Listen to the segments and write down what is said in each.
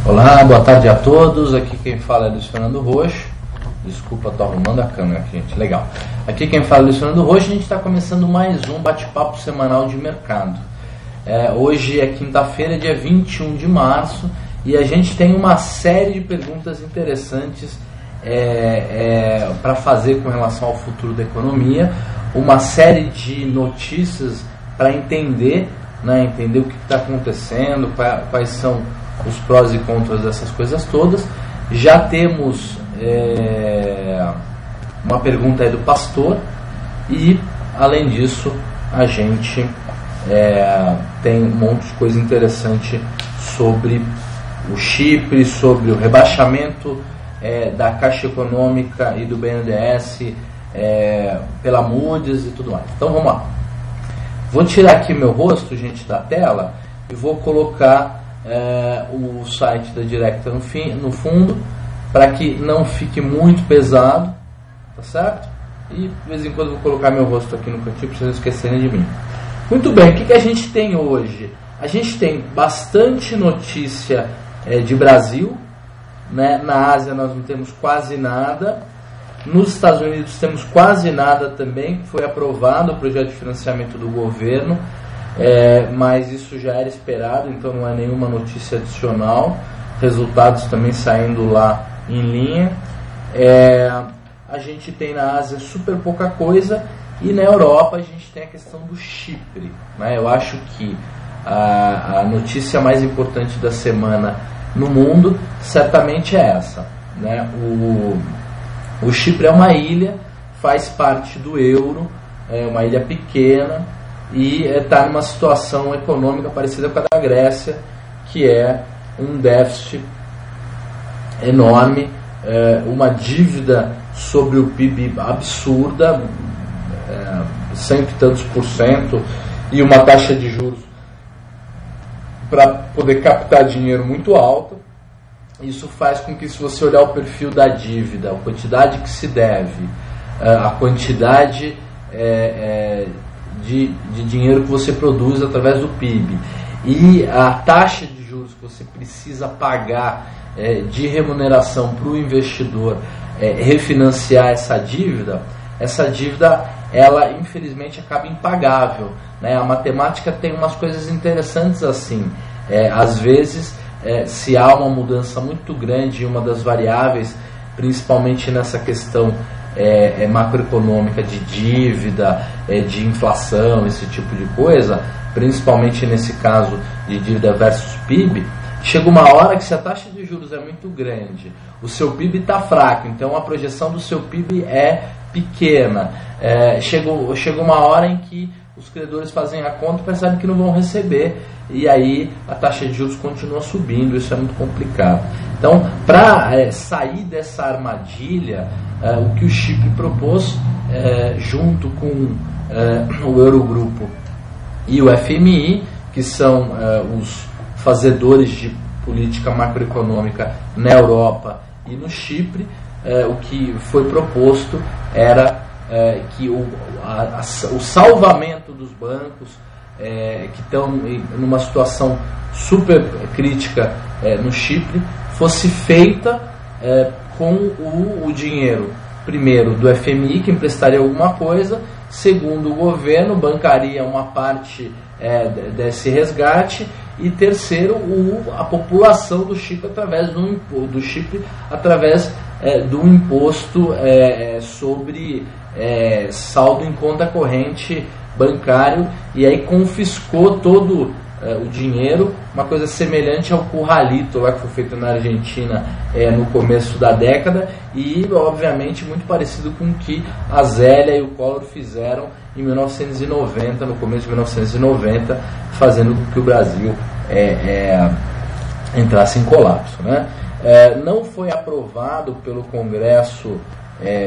Olá, boa tarde a todos. Aqui quem fala é Luiz Fernando Roxo. Desculpa, estou arrumando a câmera aqui, gente. Legal. Aqui quem fala é Luiz Fernando Roxo. A gente está começando mais um bate-papo semanal de mercado. Hoje é quinta-feira, dia 21 de março, e a gente tem uma série de perguntas interessantes para fazer com relação ao futuro da economia, uma série de notícias para entender o que está acontecendo, quais são os prós e contras dessas coisas todas. Já temos uma pergunta aí do pastor, e além disso a gente tem um monte de coisa interessante sobre o Chipre, sobre o rebaixamento da Caixa Econômica e do BNDES pela Moody's e tudo mais. Então vamos lá. Vou tirar aqui meu rosto, gente, da tela, e vou colocar o site da Directa no fundo, para que não fique muito pesado, tá certo? E de vez em quando vou colocar meu rosto aqui no cantinho para vocês não esquecerem de mim. Muito bem, o que a gente tem hoje? A gente tem bastante notícia de Brasil, né? Na Ásia nós não temos quase nada. Nos Estados Unidos temos quase nada também. Foi aprovado o projeto de financiamento do governo, mas isso já era esperado, então não é nenhuma notícia adicional. Resultados também saindo lá em linha. A gente tem na Ásia super pouca coisa, e na Europa a gente tem a questão do Chipre, né? Eu acho que a notícia mais importante da semana no mundo certamente é essa, né? O Chipre é uma ilha, faz parte do euro, é uma ilha pequena e está numa situação econômica parecida com a da Grécia, que é um déficit enorme, uma dívida sobre o PIB absurda, 100 e tantos %, e uma taxa de juros para poder captar dinheiro muito alta. Isso faz com que, se você olhar o perfil da dívida, a quantidade que se deve, a quantidade de dinheiro que você produz através do PIB e a taxa de juros que você precisa pagar de remuneração para o investidor refinanciar essa dívida, ela infelizmente acaba impagável, né? A matemática tem umas coisas interessantes assim. Às vezes, se há uma mudança muito grande em uma das variáveis, principalmente nessa questão macroeconômica de dívida, de inflação, esse tipo de coisa, principalmente nesse caso de dívida versus PIB, chega uma hora que, se a taxa de juros é muito grande, o seu PIB está fraco, então a projeção do seu PIB é pequena. Chega uma hora em que os credores fazem a conta e percebem que não vão receber, e aí a taxa de juros continua subindo. Isso é muito complicado. Então, para sair dessa armadilha, o que o Chipre propôs, junto com o Eurogrupo e o FMI, que são os fazedores de política macroeconômica na Europa e no Chipre, o que foi proposto era que o salvamento dos bancos que estão numa situação super crítica no Chipre fosse feita com o dinheiro, primeiro, do FMI, que emprestaria alguma coisa, segundo, o governo bancaria uma parte desse resgate, e terceiro, a população do Chipre através do imposto sobre saldo em conta corrente bancário, e aí confiscou todo o dinheiro, uma coisa semelhante ao curralito lá que foi feito na Argentina no começo da década, e obviamente muito parecido com o que a Zélia e o Collor fizeram em 1990, no começo de 1990, fazendo com que o Brasil entrasse em colapso, né? Não foi aprovado pelo Congresso,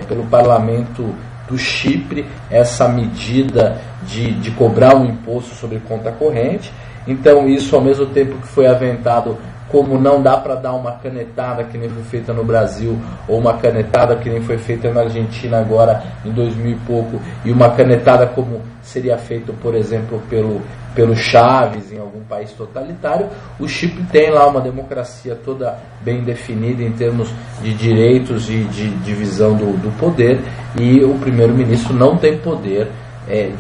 pelo Parlamento do Chipre, essa medida de cobrar um imposto sobre conta corrente. Então, isso, ao mesmo tempo que foi aventado, como não dá para dar uma canetada que nem foi feita no Brasil, ou uma canetada que nem foi feita na Argentina agora em 2000 e pouco, e uma canetada como seria feito, por exemplo, pelo Chaves em algum país totalitário. O Chipre tem lá uma democracia toda bem definida em termos de direitos e de divisão do poder, e o primeiro-ministro não tem poder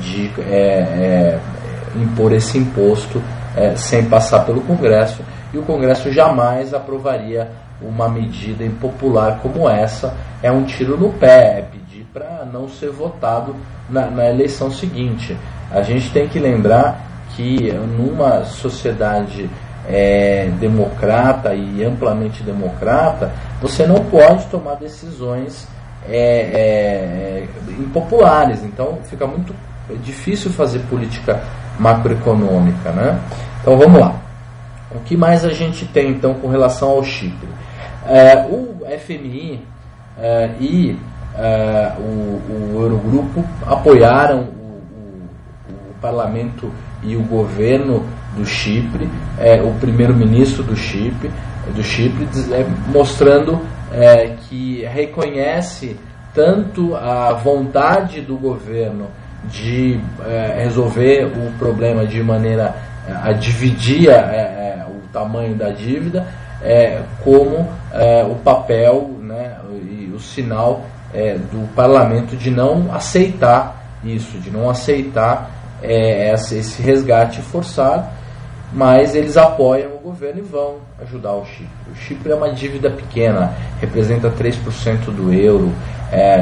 de impor esse imposto sem passar pelo Congresso, e o Congresso jamais aprovaria uma medida impopular como essa. É um tiro no pé, é pedir para não ser votado na eleição seguinte. A gente tem que lembrar que numa sociedade democrata e amplamente democrata, você não pode tomar decisões impopulares. Então fica muito difícil fazer política macroeconômica, né? Então vamos lá. O que mais a gente tem então com relação ao Chipre? O FMI e o Eurogrupo apoiaram o parlamento e o governo do Chipre, o primeiro-ministro do Chipre, mostrando que reconhece tanto a vontade do governo de resolver o problema de maneira a dividir o tamanho da dívida, como o papel, né, e o sinal do parlamento de não aceitar isso, de não aceitar esse resgate forçado, mas eles apoiam o governo e vão ajudar o Chipre. O Chipre é uma dívida pequena, representa 3% do euro,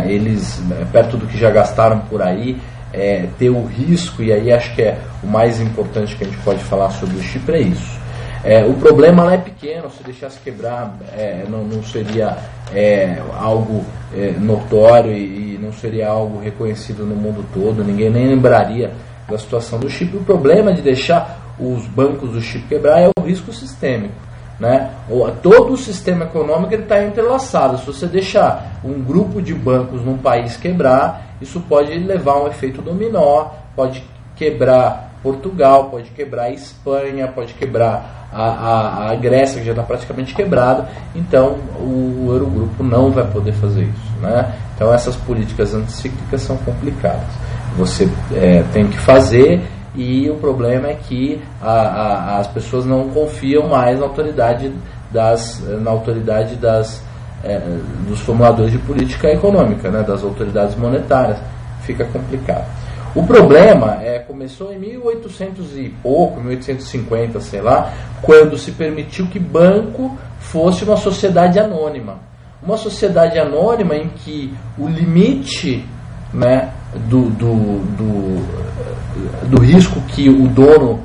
eles, perto do que já gastaram por aí, ter o risco, e aí acho que é o mais importante que a gente pode falar sobre o Chipre, é isso. O problema lá é pequeno, se deixasse quebrar não seria algo notório e não seria algo reconhecido no mundo todo, ninguém nem lembraria da situação do Chipre. O problema de deixar os bancos do Chipre quebrar é o risco sistêmico, né? Todo o sistema econômico está entrelaçado. Se você deixar um grupo de bancos num país quebrar, isso pode levar a um efeito dominó, pode quebrar Portugal, pode quebrar a Espanha, pode quebrar a Grécia, que já está praticamente quebrada. Então o Eurogrupo não vai poder fazer isso, né? Então essas políticas anticíclicas são complicadas. Você tem que fazer, e o problema é que as pessoas não confiam mais na autoridade dos formuladores de política econômica, né, das autoridades monetárias. Fica complicado. O problema começou em 1800 e pouco, 1850, sei lá, quando se permitiu que banco fosse uma sociedade anônima. Uma sociedade anônima em que o limite, né, do risco que o dono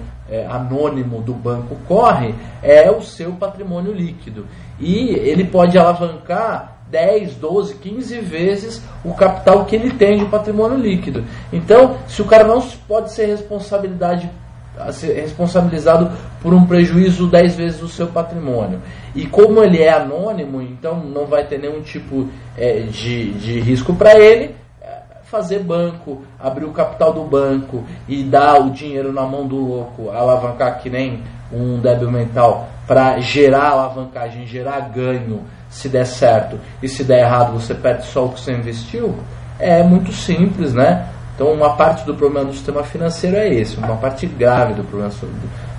anônimo do banco corre é o seu patrimônio líquido. E ele pode alavancar 10, 12, 15 vezes o capital que ele tem de patrimônio líquido. Então, se o cara não pode ser responsabilizado por um prejuízo 10 vezes o seu patrimônio, e como ele é anônimo, então não vai ter nenhum tipo de risco para ele, fazer banco, abrir o capital do banco e dar o dinheiro na mão do louco, alavancar que nem um débil mental, para gerar alavancagem, gerar ganho, se der certo, e se der errado você perde só o que você investiu, é muito simples, né? Então uma parte do problema do sistema financeiro é esse, uma parte grave do problema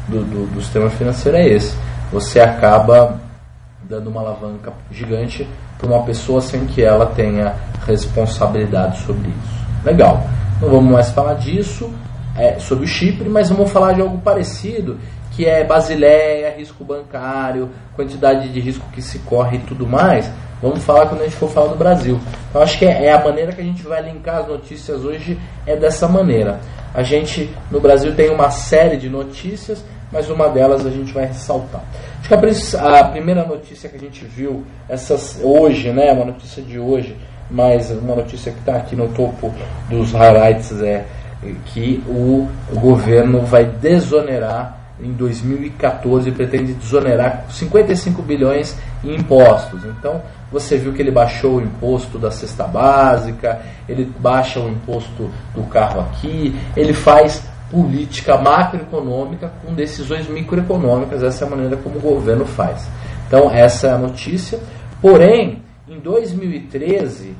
do sistema financeiro é esse. Você acaba dando uma alavanca gigante para uma pessoa sem que ela tenha responsabilidade sobre isso. Legal, não vamos mais falar disso, sobre o Chipre, mas vamos falar de algo parecido, que é Basileia, risco bancário, quantidade de risco que se corre e tudo mais. Vamos falar quando a gente for falar do Brasil. Então acho que a maneira que a gente vai linkar as notícias hoje é dessa maneira. A gente no Brasil tem uma série de notícias, mas uma delas a gente vai ressaltar. Acho que a primeira notícia que a gente viu hoje, né, uma notícia de hoje, mas uma notícia que está aqui no topo dos highlights, é que o governo vai desonerar em 2014, pretende desonerar 55 bilhões em impostos. Então você viu que ele baixou o imposto da cesta básica, ele baixa o imposto do carro aqui, ele faz política macroeconômica com decisões microeconômicas. Essa é a maneira como o governo faz. Então essa é a notícia. Porém, em 2013,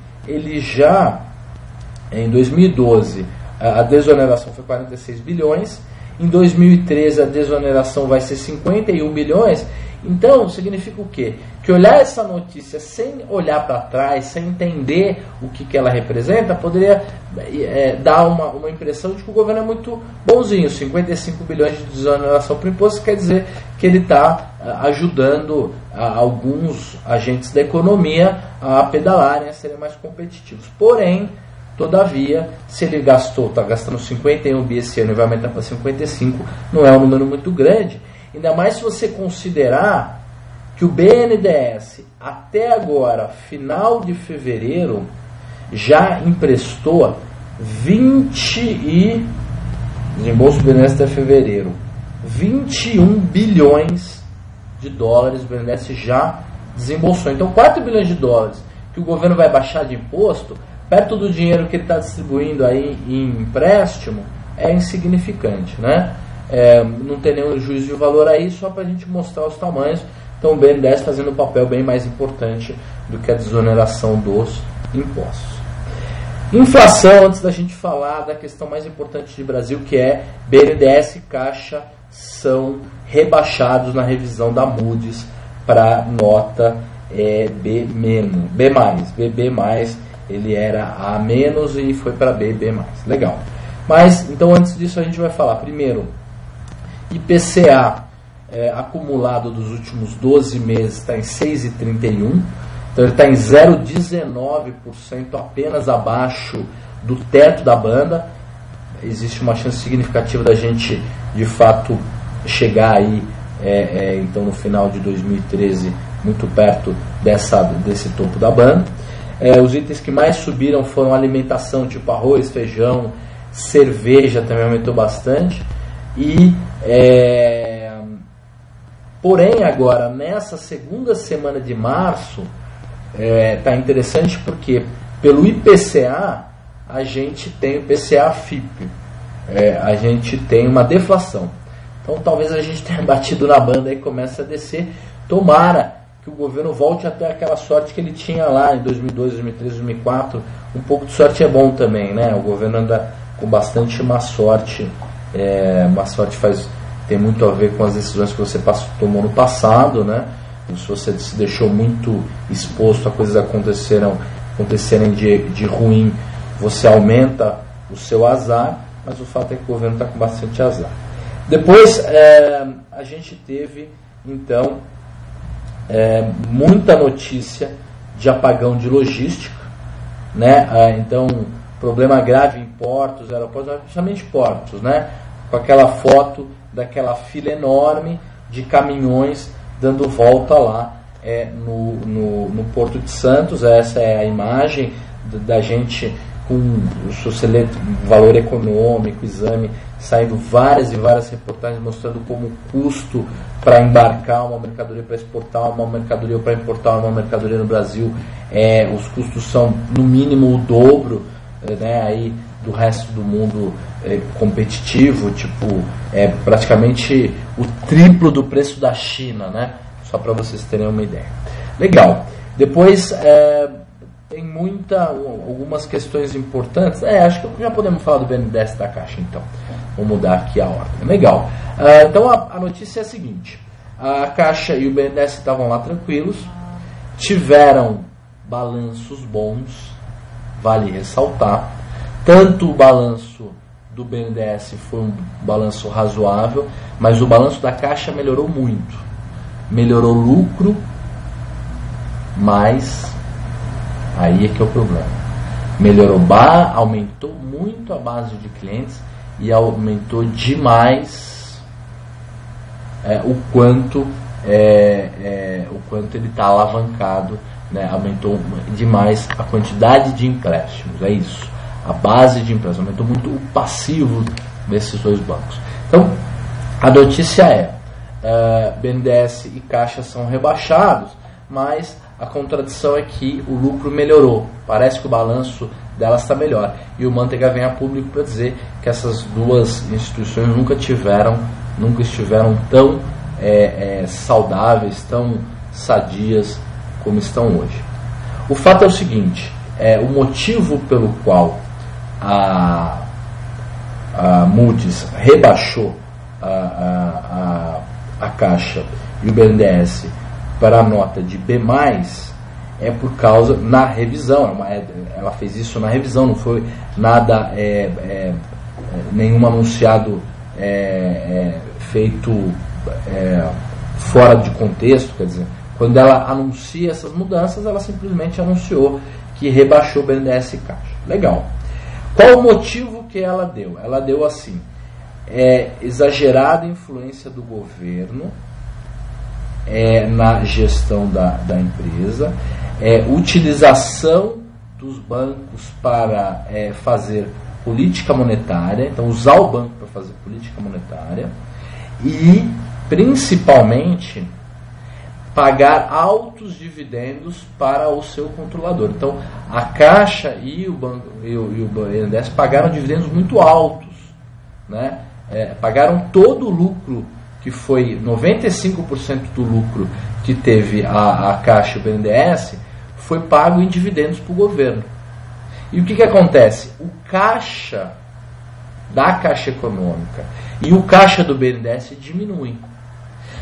em 2012, a desoneração foi 46 bilhões, Em 2013 a desoneração vai ser 51 bilhões. Então significa o quê? Que olhar essa notícia sem olhar para trás, sem entender o que ela representa, poderia dar uma impressão de que o governo é muito bonzinho. 55 bilhões de desoneração por imposto quer dizer que ele está ajudando alguns agentes da economia a pedalarem, a serem mais competitivos. Porém, todavia, se ele está gastando 51 bi esse ano e vai aumentar para 55, não é um número muito grande. Ainda mais se você considerar que o BNDES, até agora, final de fevereiro, já emprestou desembolso do BNDES até fevereiro, 21 bilhões de dólares o BNDES já desembolsou. Então 4 bilhões de dólares que o governo vai baixar de imposto, perto do dinheiro que ele está distribuindo aí em empréstimo, é insignificante, né? Não tem nenhum juízo de valor aí, só para a gente mostrar os tamanhos. Então o BNDES fazendo um papel bem mais importante do que a desoneração dos impostos. Inflação, antes da gente falar da questão mais importante do Brasil, que é BNDES e Caixa são rebaixados na revisão da Moody's para nota B-, BB+, ele era A- e foi para BB+. Legal. Mas, então antes disso a gente vai falar primeiro IPCA acumulado dos últimos 12 meses está em 6,31, então ele está em 0,19% apenas abaixo do teto da banda. Existe uma chance significativa da gente de fato chegar aí então no final de 2013 muito perto desse topo da banda. Os itens que mais subiram foram alimentação, tipo arroz, feijão, cerveja também aumentou bastante. E porém agora nessa segunda semana de março está interessante porque pelo IPCA a gente tem o IPCA-FIP, a gente tem uma deflação. Então talvez a gente tenha batido na banda e comece a descer. Tomara que o governo volte até aquela sorte que ele tinha lá em 2002, 2003, 2004. Um pouco de sorte é bom também, né? O governo anda com bastante má sorte. Má sorte tem muito a ver com as decisões que você tomou no passado, né? Se você se deixou muito exposto a coisas acontecerem de ruim, você aumenta o seu azar, mas o fato é que o governo está com bastante azar. Depois a gente teve então muita notícia de apagão de logística, né? Então problema grave em portos, aeroportos, principalmente portos, né? Com aquela foto daquela fila enorme de caminhões dando volta lá no Porto de Santos. Essa é a imagem da gente com o valor econômico, exame, saindo várias e várias reportagens mostrando como o custo para embarcar uma mercadoria, para exportar uma mercadoria ou para importar uma mercadoria no Brasil, os custos são no mínimo o dobro, né, aí do resto do mundo competitivo, tipo, praticamente o triplo do preço da China, né? Só para vocês terem uma ideia. Legal. Depois tem algumas questões importantes. Acho que já podemos falar do BNDES da Caixa, então. Vou mudar aqui a ordem. Legal. Então a notícia é a seguinte: a Caixa e o BNDES estavam lá tranquilos, tiveram balanços bons, vale ressaltar. Tanto o balanço do BNDES foi um balanço razoável, mas o balanço da Caixa melhorou muito. Melhorou o lucro, mas aí é que é o problema. Melhorou, aumentou muito a base de clientes e aumentou demais o quanto ele está alavancado, né? Aumentou demais a quantidade de empréstimos, é isso. A base de empréstimos, aumentou muito o passivo desses dois bancos. Então, a notícia BNDES e Caixa são rebaixados, mas a contradição é que o lucro melhorou. Parece que o balanço delas está melhor. E o Manteiga vem a público para dizer que essas duas instituições nunca estiveram tão saudáveis, tão sadias como estão hoje. O fato é o seguinte: o motivo pelo qual a Moody's rebaixou a Caixa e o BNDES para a nota de B+, é por causa, na revisão, ela fez isso na revisão, não foi nada, nenhum anunciado feito fora de contexto, quer dizer, quando ela anuncia essas mudanças, ela simplesmente anunciou que rebaixou o BNDES e Caixa. Legal. Qual o motivo que ela deu? Ela deu assim, exagerada influência do governo na gestão da empresa, utilização dos bancos para fazer política monetária, então usar o banco para fazer política monetária e, principalmente, pagar altos dividendos para o seu controlador. Então, a Caixa e o banco e o BNDES pagaram dividendos muito altos, né? Pagaram todo o lucro, que foi 95% do lucro que teve a Caixa e o BNDES, foi pago em dividendos para o governo. E o que acontece? O caixa da Caixa Econômica e o caixa do BNDES diminuem.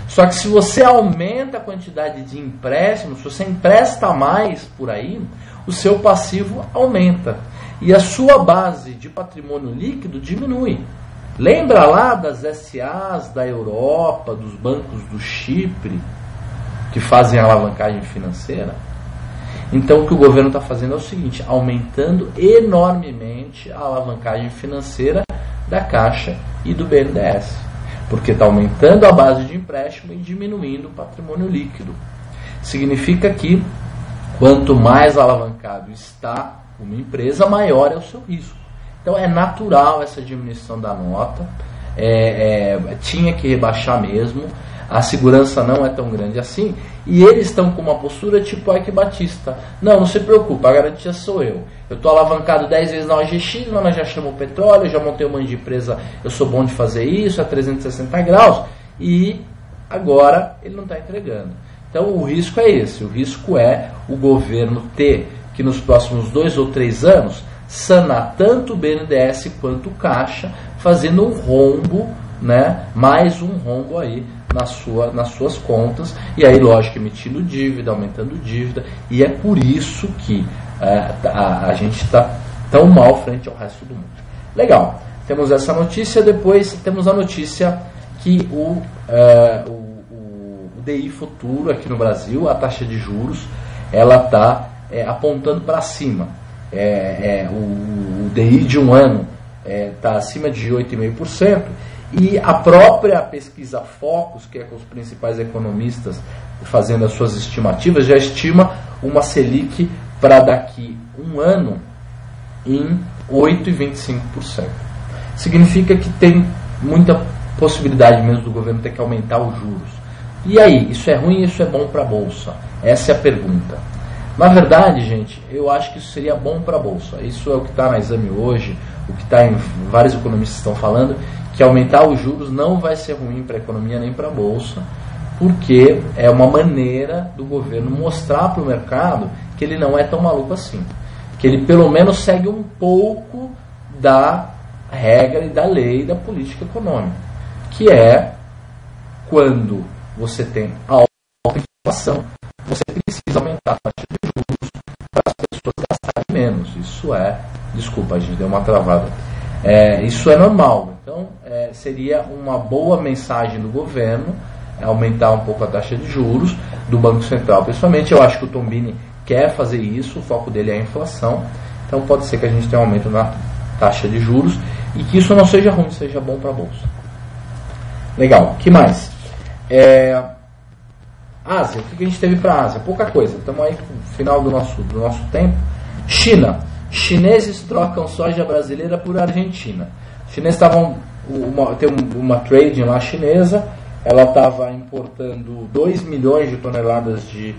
Só que se você aumenta a quantidade de empréstimos, se você empresta mais por aí, o seu passivo aumenta. E a sua base de patrimônio líquido diminui. Lembra lá das SAs da Europa, dos bancos do Chipre, que fazem alavancagem financeira? Então o que o governo está fazendo é o seguinte, aumentando enormemente a alavancagem financeira da Caixa e do BNDES. Porque está aumentando a base de empréstimo e diminuindo o patrimônio líquido. Significa que quanto mais alavancado está uma empresa, maior é o seu risco. Então é natural essa diminuição da nota, tinha que rebaixar mesmo, a segurança não é tão grande assim, e eles estão com uma postura tipo Eike Batista. Não se preocupa, a garantia sou eu. Eu estou alavancado 10 vezes na OGX, mas já chamo o petróleo, já montei um monte de empresa, eu sou bom de fazer isso, a 360 graus, e agora ele não está entregando. Então o risco é esse, o risco é o governo ter que nos próximos 2 ou 3 anos sanar tanto o BNDES quanto o Caixa, fazendo um rombo, né, mais um rombo aí nas suas contas, e aí lógico, emitindo dívida, aumentando dívida, e é por isso que a gente está tão mal frente ao resto do mundo. Legal, temos essa notícia, depois temos a notícia que o DI futuro aqui no Brasil, a taxa de juros, ela está apontando para cima. O DI de um ano está acima de 8,5%, e a própria pesquisa Focus, que é com os principais economistas fazendo as suas estimativas, já estima uma Selic para daqui um ano em 8,25%. Significa que tem muita possibilidade mesmo do governo ter que aumentar os juros. E aí, isso é ruim, isso é bom para a Bolsa? Essa é a pergunta. Na verdade, gente, eu acho que isso seria bom para a Bolsa. Isso é o que está na Exame hoje, o que vários economistas estão falando, que aumentar os juros não vai ser ruim para a economia nem para a Bolsa, porque é uma maneira do governo mostrar para o mercado que ele não é tão maluco assim, que ele pelo menos segue um pouco da regra e da lei da política econômica, que é quando você tem alta inflação, você precisa aumentar a taxa de juros para as pessoas gastarem menos. Isso desculpa, a gente deu uma travada. Isso é normal. Então, seria uma boa mensagem do governo aumentar um pouco a taxa de juros, do Banco Central principalmente. Eu acho que o Tombini quer fazer isso, o foco dele é a inflação. Então, pode ser que a gente tenha um aumento na taxa de juros e que isso não seja ruim, seja bom para a Bolsa. Legal. O que mais? Ásia, o que a gente teve para a Ásia? Pouca coisa. Estamos aí no final do nosso tempo. China. Chineses trocam soja brasileira por Argentina. Os chineses tem uma trading lá chinesa, ela estava importando 2 milhões de toneladas de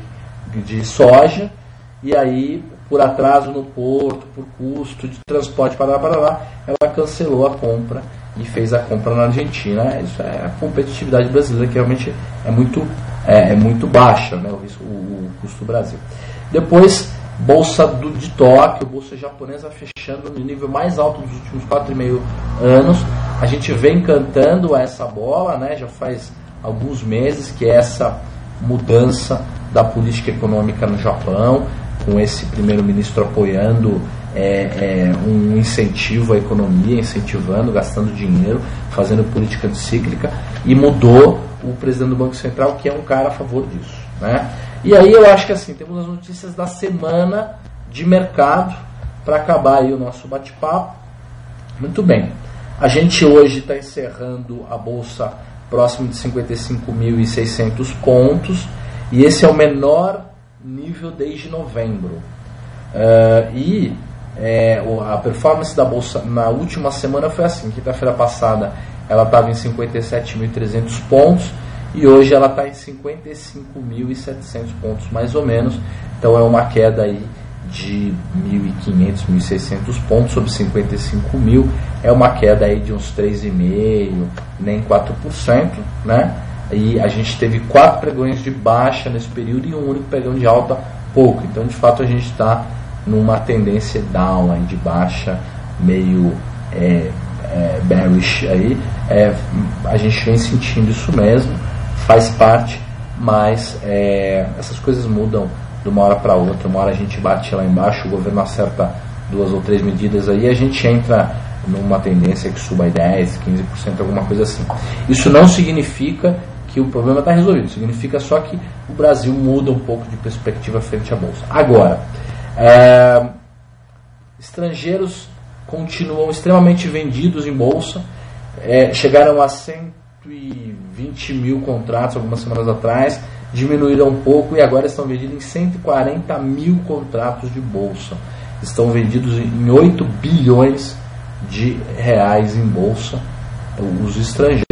soja, e aí, por atraso no porto, por custo de transporte para lá, ela cancelou a compra e fez a compra na Argentina. Isso é a competitividade brasileira, que realmente é muito baixa, né, o custo do Brasil. Depois, Bolsa de Tóquio, Bolsa japonesa fechando no nível mais alto dos últimos 4,5 anos. A gente vem cantando essa bola, né, já faz alguns meses, que é essa mudança da política econômica no Japão, com esse primeiro-ministro apoiando um incentivo à economia, incentivando, gastando dinheiro, fazendo política anticíclica, e mudou o presidente do Banco Central, que é um cara a favor disso, né? E aí eu acho que assim, temos as notícias da semana de mercado, para acabar aí o nosso bate-papo. Muito bem, a gente hoje está encerrando a Bolsa próximo de 55.600 pontos, e esse é o menor nível desde novembro. A performance da Bolsa na última semana foi assim: quinta-feira passada ela estava em 57.300 pontos, e hoje ela está em 55.700 pontos mais ou menos. Então é uma queda aí de 1.500, 1.600 pontos sobre 55 mil, é uma queda aí de uns 3,5%, nem 4%, né? E a gente teve 4 pregões de baixa nesse período e um único pregão de alta pouco. Então, de fato, a gente está numa tendência down, aí, de baixa, meio bearish. Aí. A gente vem sentindo isso mesmo, faz parte, mas essas coisas mudam de uma hora para outra. Uma hora a gente bate lá embaixo, o governo acerta 2 ou 3 medidas aí, a gente entra numa tendência que suba aí 10, 15%, alguma coisa assim. Isso não significa que o problema está resolvido, significa só que o Brasil muda um pouco de perspectiva frente à Bolsa. Agora, estrangeiros continuam extremamente vendidos em Bolsa, chegaram a 120 mil contratos algumas semanas atrás, diminuíram um pouco e agora estão vendidos em 140 mil contratos de Bolsa. Estão vendidos em 8 bilhões de reais em Bolsa, os estrangeiros,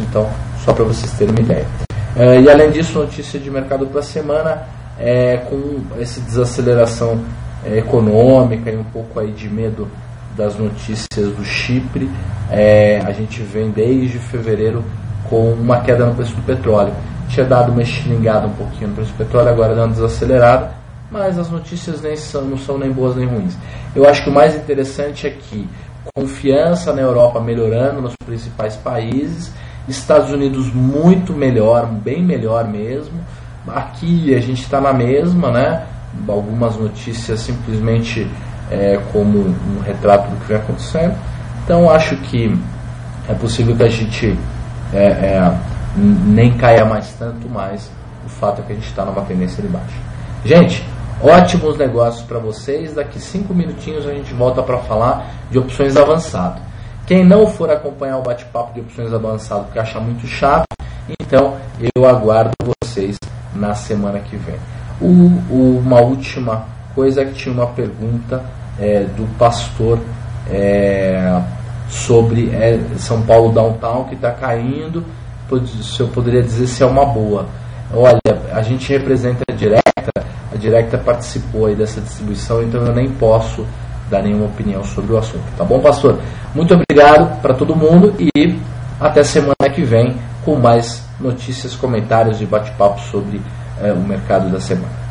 então, só para vocês terem uma ideia. E além disso, notícia de mercado para a semana, com essa desaceleração econômica e um pouco aí de medo das notícias do Chipre, a gente vem desde fevereiro com uma queda no preço do petróleo. Tinha dado uma estilingada um pouquinho no preço do petróleo, agora deu uma desacelerada, mas as notícias não são nem boas nem ruins. Eu acho que o mais interessante é que confiança na Europa melhorando nos principais países, Estados Unidos muito melhor, bem melhor mesmo. Aqui a gente está na mesma, né? Algumas notícias simplesmente como um retrato do que vem acontecendo. Então acho que é possível que a gente nem caia mais tanto, mas o fato é que a gente está numa tendência de baixa. Gente, ótimos negócios para vocês. Daqui 5 minutinhos a gente volta para falar de opções avançado. Quem não for acompanhar o bate-papo de opções avançado porque acha muito chato, então eu aguardo vocês na semana que vem. Uma última coisa é que tinha uma pergunta do pastor sobre São Paulo Downtown, que está caindo, se eu poderia dizer se é uma boa. Olha, a gente representa a Directa participou aí dessa distribuição, então eu nem posso dar nenhuma opinião sobre o assunto. Tá bom, pastor? Muito obrigado para todo mundo e até semana que vem com mais notícias, comentários e bate-papo sobre o mercado da semana.